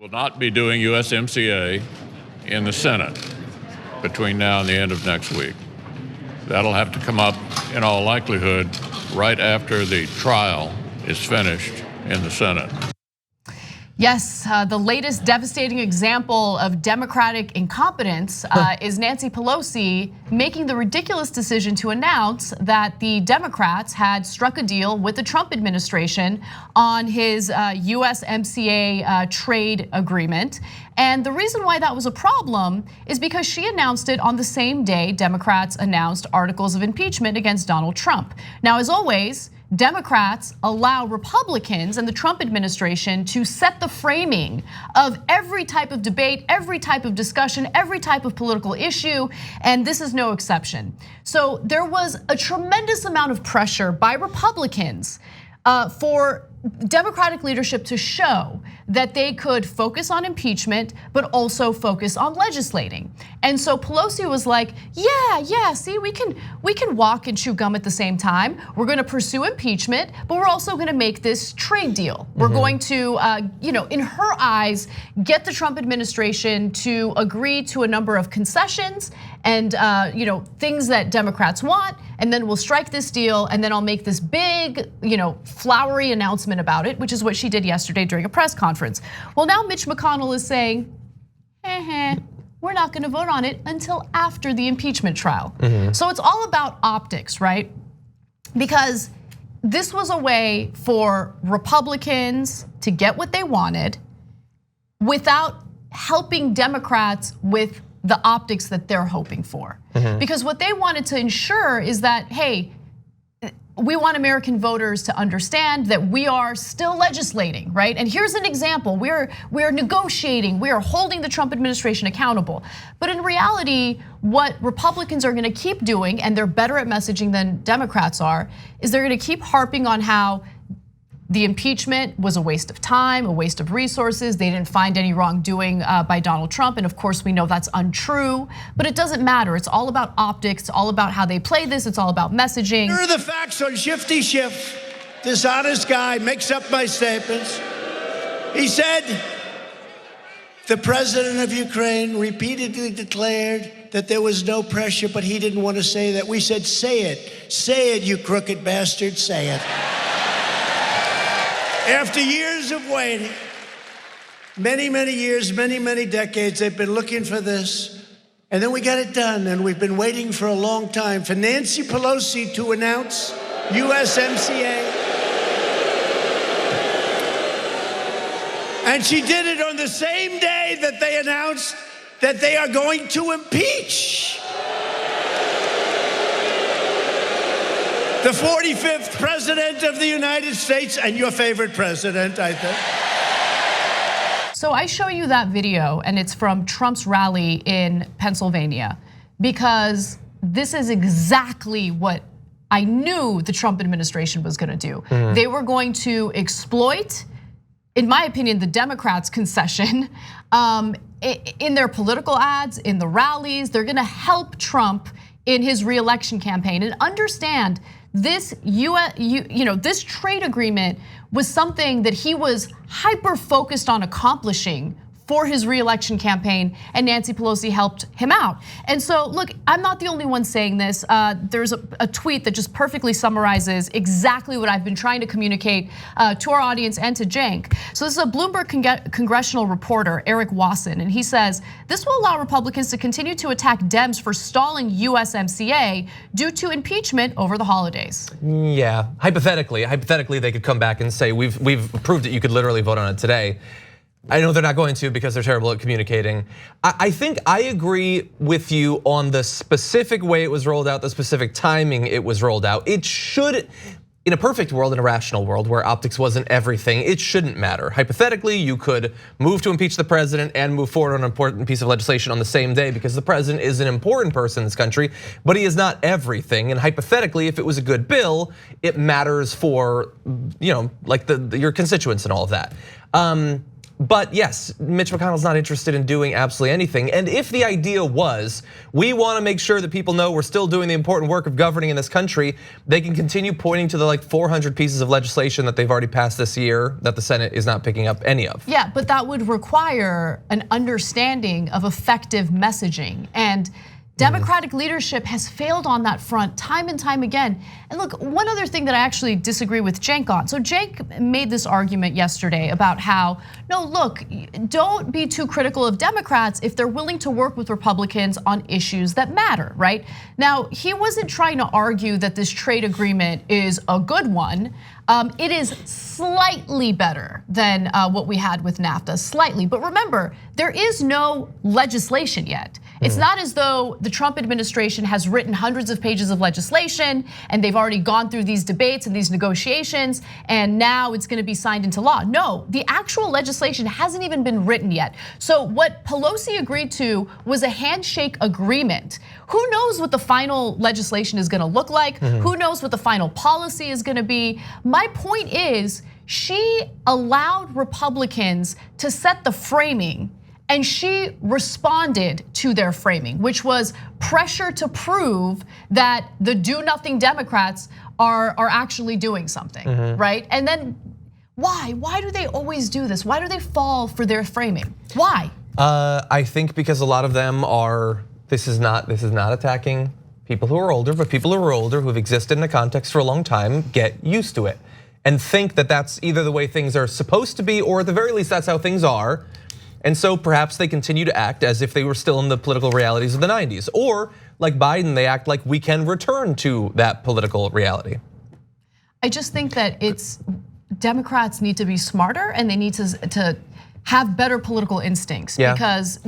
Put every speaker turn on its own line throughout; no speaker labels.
Will not be doing USMCA in the Senate between now and the end of next week. That'll have to come up, in all likelihood, right after the trial is finished in the Senate.
Yes, the latest devastating example of Democratic incompetence is Nancy Pelosi making the ridiculous decision to announce that the Democrats had struck a deal with the Trump administration on his USMCA trade agreement. And the reason why that was a problem is because she announced it on the same day Democrats announced articles of impeachment against Donald Trump. Now, as always, Democrats allow Republicans and the Trump administration to set the framing of every type of debate, every type of discussion, every type of political issue, and this is no exception. So there was a tremendous amount of pressure by Republicans for Democratic leadership to show that they could focus on impeachment, but also focus on legislating. And so Pelosi was like, yeah, see, we can walk and chew gum at the same time. We're gonna pursue impeachment, but we're also gonna make this trade deal. We're going to, in her eyes, get the Trump administration to agree to a number of concessions and things that Democrats want, and then we'll strike this deal, and then I'll make this big, flowery announcement about it, which is what she did yesterday during a press conference. Well, now Mitch McConnell is saying, we're not gonna vote on it until after the impeachment trial. So it's all about optics, right? Because this was a way for Republicans to get what they wanted without helping Democrats with the optics that they're hoping for. Because what they wanted to ensure is that, hey, we want American voters to understand that we are still legislating, right? And here's an example, we're negotiating, we are holding the Trump administration accountable. But in reality, what Republicans are gonna keep doing, and they're better at messaging than Democrats are, is they're gonna keep harping on how the impeachment was a waste of time, a waste of resources. They didn't find any wrongdoing by Donald Trump. And of course, we know that's untrue, but it doesn't matter. It's all about optics. It's all about how they play this. It's all about messaging.
Here are the facts on Shifty Schiff. This honest guy makes up my statements. He said, the president of Ukraine repeatedly declared that there was no pressure, but he didn't want to say that. We said, say it, you crooked bastard, say it. After years of waiting, many years, many decades, they've been looking for this. And then we got it done, and we've been waiting for a long time for Nancy Pelosi to announce USMCA. And she did it on the same day that they announced that they are going to impeach the 45th president of the United States, and your favorite president, I think.
So I show you that video, and it's from Trump's rally in Pennsylvania, because this is exactly what I knew the Trump administration was gonna do. They were going to exploit, in my opinion, the Democrats' concession in their political ads, in the rallies. They're gonna help Trump in his re-election campaign. And understand, this this trade agreement was something that he was hyper focused on accomplishing for his re-election campaign, and Nancy Pelosi helped him out. And so, look, I'm not the only one saying this. There's a tweet that just perfectly summarizes exactly what I've been trying to communicate to our audience and to Cenk. So this is a Bloomberg congressional reporter, Eric Wasson, and he says, this will allow Republicans to continue to attack Dems for stalling USMCA due to impeachment over the holidays.
Yeah, hypothetically they could come back and say, we've proved that you could literally vote on it today. I know they're not going to because they're terrible at communicating. I think I agree with you on the specific way it was rolled out, the specific timing it was rolled out. It should, in a perfect world, in a rational world where optics wasn't everything, it shouldn't matter. Hypothetically, you could move to impeach the president and move forward on an important piece of legislation on the same day because the president is an important person in this country, but he is not everything. And hypothetically, if it was a good bill, it matters for like your constituents and all of that. But yes, Mitch McConnell's not interested in doing absolutely anything. And if the idea was, we want to make sure that people know we're still doing the important work of governing in this country, they can continue pointing to the like 400 pieces of legislation that they've already passed this year that the Senate is not picking up any of.
Yeah, but that would require an understanding of effective messaging. And Democratic leadership has failed on that front time and time again. And look, one other thing that I actually disagree with Cenk on. So Cenk made this argument yesterday about how, no, look, don't be too critical of Democrats if they're willing to work with Republicans on issues that matter, right? Now, he wasn't trying to argue that this trade agreement is a good one. It is slightly better than what we had with NAFTA, slightly. But remember, there is no legislation yet. It's not as though the Trump administration has written hundreds of pages of legislation and they've already gone through these debates and these negotiations and now it's gonna be signed into law. No, the actual legislation hasn't even been written yet. So what Pelosi agreed to was a handshake agreement. Who knows what the final legislation is gonna look like? Who knows what the final policy is gonna be? My point is, she allowed Republicans to set the framing and she responded to their framing, which was pressure to prove that the do-nothing Democrats are actually doing something, right? And then why? Why do they always do this? Why do they fall for their framing? Why?
I think because a lot of them are, this is not attacking people who are older, but people who are older who've existed in a context for a long time get used to it and think that that's either the way things are supposed to be or at the very least that's how things are. And so perhaps they continue to act as if they were still in the political realities of the 90s. Or like Biden, they act like we can return to that political reality.
I just think that Democrats need to be smarter and they need to have better political instincts because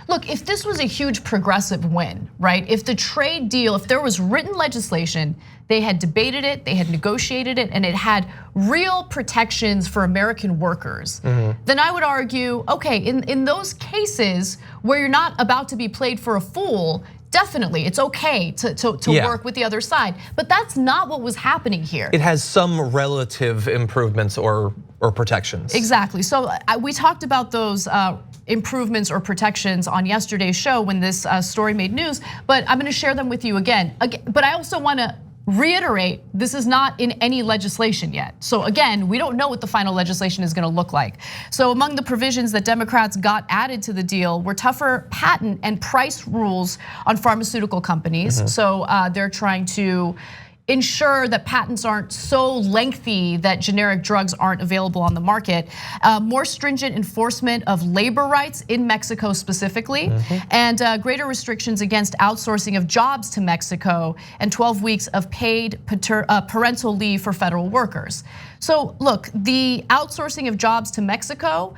look, if this was a huge progressive win, right? If the trade deal, if there was written legislation, they had debated it, they had negotiated it, and it had real protections for American workers, then I would argue, okay, in those cases where you're not about to be played for a fool, definitely, it's okay to work with the other side. But that's not what was happening here.
It has some relative improvements or protections.
Exactly, so we talked about those improvements or protections on yesterday's show when this story made news, but I'm gonna share them with you again. But I also wanna reiterate, this is not in any legislation yet. So again, we don't know what the final legislation is gonna look like. So among the provisions that Democrats got added to the deal were tougher patent and price rules on pharmaceutical companies. So they're trying to ensure that patents aren't so lengthy that generic drugs aren't available on the market. More stringent enforcement of labor rights in Mexico specifically, and greater restrictions against outsourcing of jobs to Mexico, and 12 weeks of paid parental leave for federal workers. So look, the outsourcing of jobs to Mexico,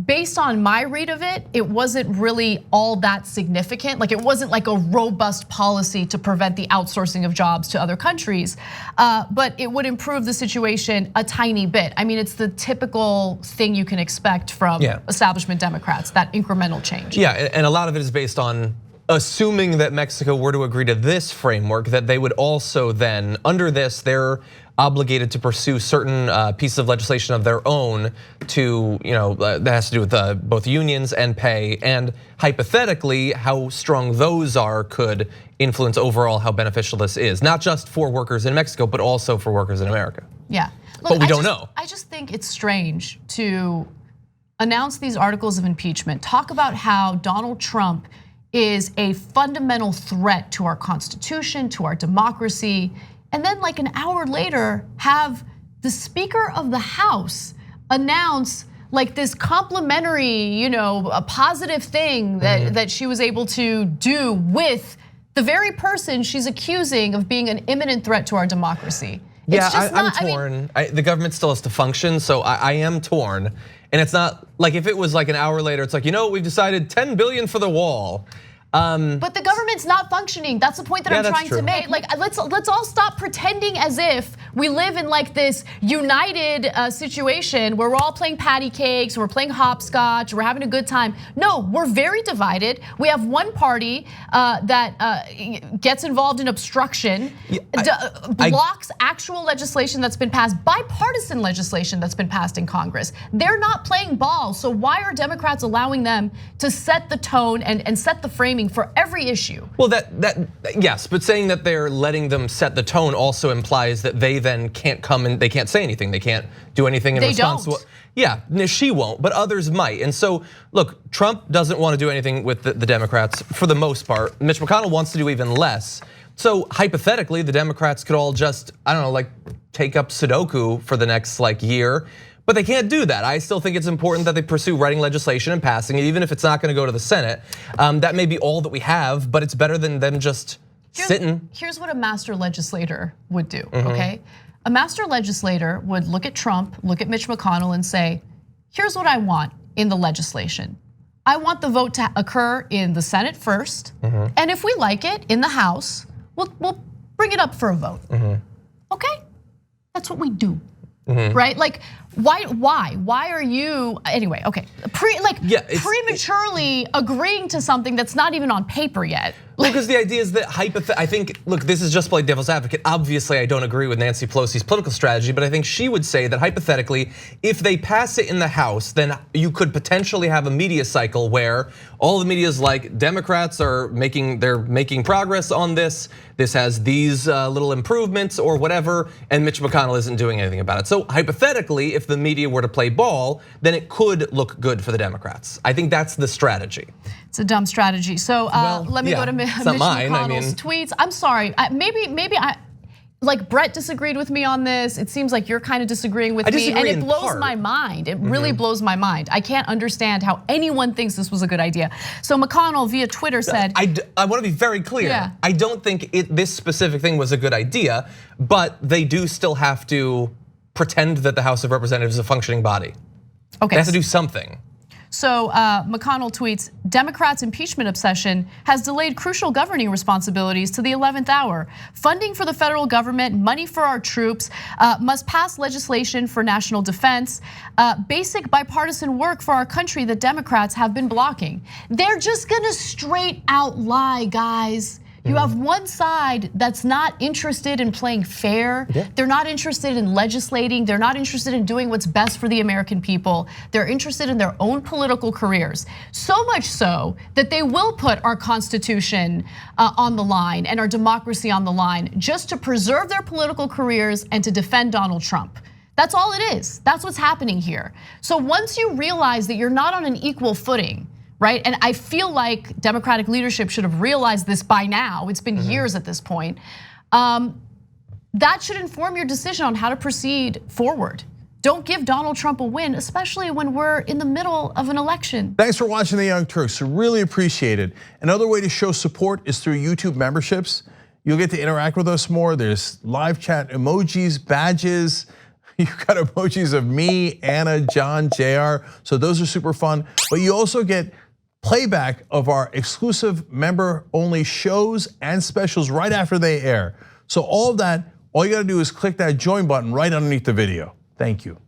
based on my read of it, it wasn't really all that significant. Like it wasn't like a robust policy to prevent the outsourcing of jobs to other countries, but it would improve the situation a tiny bit. I mean, it's the typical thing you can expect from establishment Democrats, that incremental change.
Yeah, and a lot of it is based on assuming that Mexico were to agree to this framework, that they would also then, under this, they're obligated to pursue certain pieces of legislation of their own to, that has to do with both unions and pay, and hypothetically, how strong those are could influence overall how beneficial this is, not just for workers in Mexico, but also for workers in America.
Yeah,
look, but we don't know.
I just think it's strange to announce these articles of impeachment, talk about how Donald Trump is a fundamental threat to our Constitution, to our democracy, and then like an hour later have the Speaker of the House announce like this complimentary, a positive thing that she was able to do with the very person she's accusing of being an imminent threat to our democracy.
Yeah, I'm torn. The government still has to function, so I am torn. And it's not like if it was like an hour later, it's like, we've decided 10 billion for the wall.
But the government's not functioning. That's the point that I'm trying to make. Like, let's all stop pretending as if we live in like this united situation where we're all playing patty cakes, we're playing hopscotch, we're having a good time. No, we're very divided. We have one party that gets involved in obstruction, blocks actual legislation that's been passed, bipartisan legislation that's been passed in Congress. They're not playing ball. So why are Democrats allowing them to set the tone and set the framing for every issue?
Well, yes, but saying that they're letting them set the tone also implies that they then can't come and they can't say anything. They can't do anything in response to what. Yeah, she won't, but others might. And so, look, Trump doesn't want to do anything with the Democrats for the most part. Mitch McConnell wants to do even less. So hypothetically, the Democrats could all just, I don't know, like take up Sudoku for the next year. But they can't do that. I still think it's important that they pursue writing legislation and passing it, even if it's not going to go to the Senate. That may be all that we have, but it's better than them just sitting.
Here's what a master legislator would do, okay? A master legislator would look at Trump, look at Mitch McConnell and say, here's what I want in the legislation. I want the vote to occur in the Senate first, and if we like it, in the House, we'll bring it up for a vote. Okay, that's what we do. Right? Like, why are you, anyway, okay. Prematurely agreeing to something that's not even on paper yet.
Because the idea is that I think, look, this is just play devil's advocate. Obviously, I don't agree with Nancy Pelosi's political strategy, but I think she would say that hypothetically, if they pass it in the House, then you could potentially have a media cycle where all the media is like, Democrats are making progress on this. This has these little improvements or whatever, and Mitch McConnell isn't doing anything about it. So hypothetically, if the media were to play ball, then it could look good for the Democrats. I think that's the strategy.
It's a dumb strategy. So let me go to Mitch McConnell's tweets. I'm sorry, maybe I, like Brett disagreed with me on this. It seems like you're kind of disagreeing with me, and it blows my mind. It really blows my mind. I can't understand how anyone thinks this was a good idea. So McConnell via Twitter said,
I want to be very clear.
Yeah.
I don't think this specific thing was a good idea, but they do still have to pretend that the House of Representatives is a functioning body. Okay. They have to do something.
So McConnell tweets, Democrats' impeachment obsession has delayed crucial governing responsibilities to the 11th hour. Funding for the federal government, money for our troops, must pass legislation for national defense, basic bipartisan work for our country that Democrats have been blocking. They're just gonna straight out lie, guys. You have one side that's not interested in playing fair. They're not interested in legislating. They're not interested in doing what's best for the American people. They're interested in their own political careers. So much so that they will put our Constitution on the line and our democracy on the line just to preserve their political careers and to defend Donald Trump. That's all it is. That's what's happening here. So once you realize that you're not on an equal footing, right? And I feel like Democratic leadership should have realized this by now. It's been years at this point. That should inform your decision on how to proceed forward. Don't give Donald Trump a win, especially when we're in the middle of an election.
Thanks for watching the Young Turks, really appreciate it. Another way to show support is through YouTube memberships. You'll get to interact with us more. There's live chat emojis, badges. You've got emojis of me, Anna, John, JR. So those are super fun. But you also get playback of our exclusive member-only shows and specials right after they air. So all of that, all you gotta do is click that join button right underneath the video. Thank you.